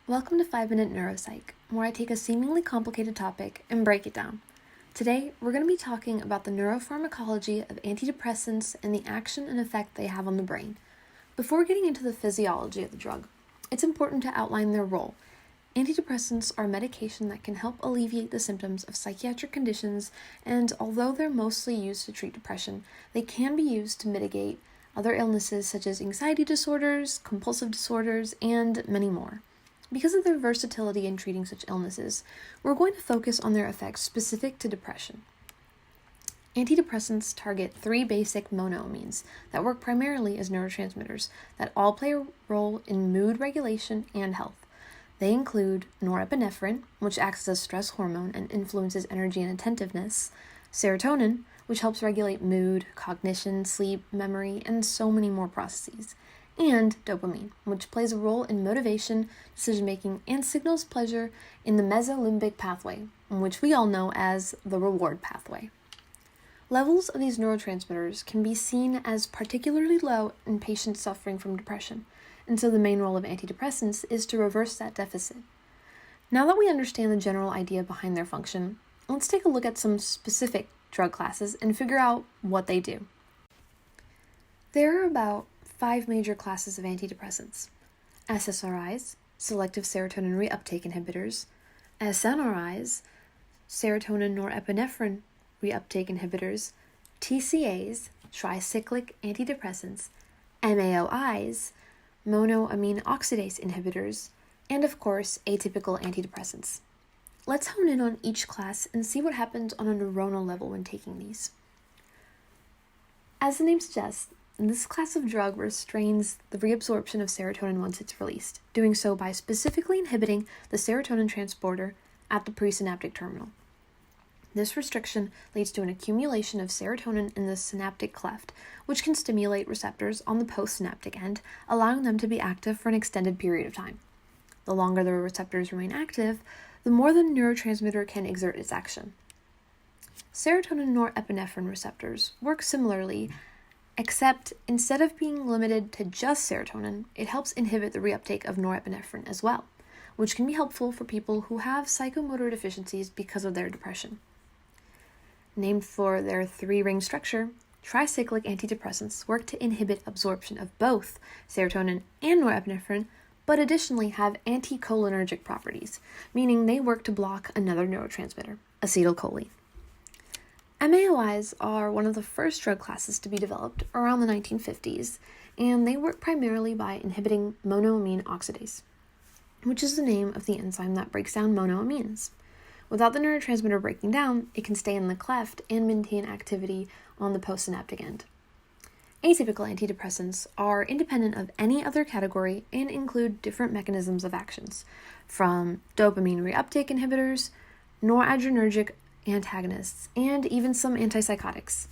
Welcome to 5-Minute NeuroPsych, where I take a seemingly complicated topic and break it down. Today, we're going to be talking about the neuropharmacology of antidepressants and the action and effect they have on the brain. Before getting into the physiology of the drug, it's important to outline their role. Antidepressants are medication that can help alleviate the symptoms of psychiatric conditions, and although they're mostly used to treat depression, they can be used to mitigate other illnesses such as anxiety disorders, compulsive disorders, and many more. Because of their versatility in treating such illnesses, we're going to focus on their effects specific to depression. Antidepressants target three basic monoamines that work primarily as neurotransmitters that all play a role in mood regulation and health. They include norepinephrine, which acts as a stress hormone and influences energy and attentiveness, serotonin, which helps regulate mood, cognition, sleep, memory, and so many more processes, and dopamine, which plays a role in motivation, decision-making, and signals pleasure in the mesolimbic pathway, which we all know as the reward pathway. Levels of these neurotransmitters can be seen as particularly low in patients suffering from depression, and so the main role of antidepressants is to reverse that deficit. Now that we understand the general idea behind their function, let's take a look at some specific drug classes and figure out what they do. There are about 5 major classes of antidepressants: SSRIs, selective serotonin reuptake inhibitors; SNRIs, serotonin-norepinephrine reuptake inhibitors; TCAs, tricyclic antidepressants; MAOIs, monoamine oxidase inhibitors; and of course, atypical antidepressants. Let's hone in on each class and see what happens on a neuronal level when taking these. As the name suggests, this class of drug restrains the reabsorption of serotonin once it's released, doing so by specifically inhibiting the serotonin transporter at the presynaptic terminal. This restriction leads to an accumulation of serotonin in the synaptic cleft, which can stimulate receptors on the postsynaptic end, allowing them to be active for an extended period of time. The longer the receptors remain active, the more the neurotransmitter can exert its action. Serotonin-norepinephrine receptors work similarly, except instead of being limited to just serotonin, it helps inhibit the reuptake of norepinephrine as well, which can be helpful for people who have psychomotor deficiencies because of their depression. Named for their 3-ring structure, tricyclic antidepressants work to inhibit absorption of both serotonin and norepinephrine, but additionally have anticholinergic properties, meaning they work to block another neurotransmitter, acetylcholine. MAOIs are one of the first drug classes to be developed around the 1950s, and they work primarily by inhibiting monoamine oxidase, which is the name of the enzyme that breaks down monoamines. Without the neurotransmitter breaking down, it can stay in the cleft and maintain activity on the postsynaptic end. Atypical antidepressants are independent of any other category and include different mechanisms of actions, from dopamine reuptake inhibitors, noradrenergic antagonists, and even some antipsychotics.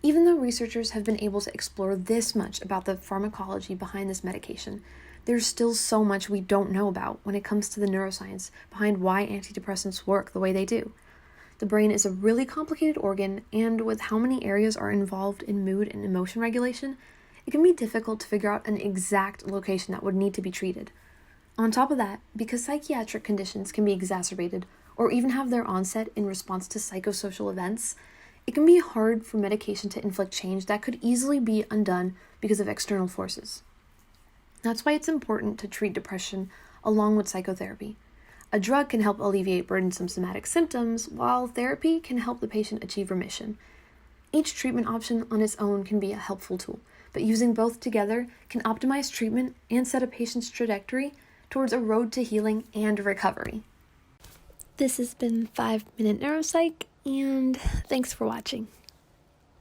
Even though researchers have been able to explore this much about the pharmacology behind this medication, there's still so much we don't know about when it comes to the neuroscience behind why antidepressants work the way they do. The brain is a really complicated organ, and with how many areas are involved in mood and emotion regulation, it can be difficult to figure out an exact location that would need to be treated. On top of that, because psychiatric conditions can be exacerbated or even have their onset in response to psychosocial events, it can be hard for medication to inflict change that could easily be undone because of external forces. That's why it's important to treat depression along with psychotherapy. A drug can help alleviate burdensome somatic symptoms, while therapy can help the patient achieve remission. Each treatment option on its own can be a helpful tool, but using both together can optimize treatment and set a patient's trajectory towards a road to healing and recovery. This has been 5-Minute NeuroPsych, and thanks for watching.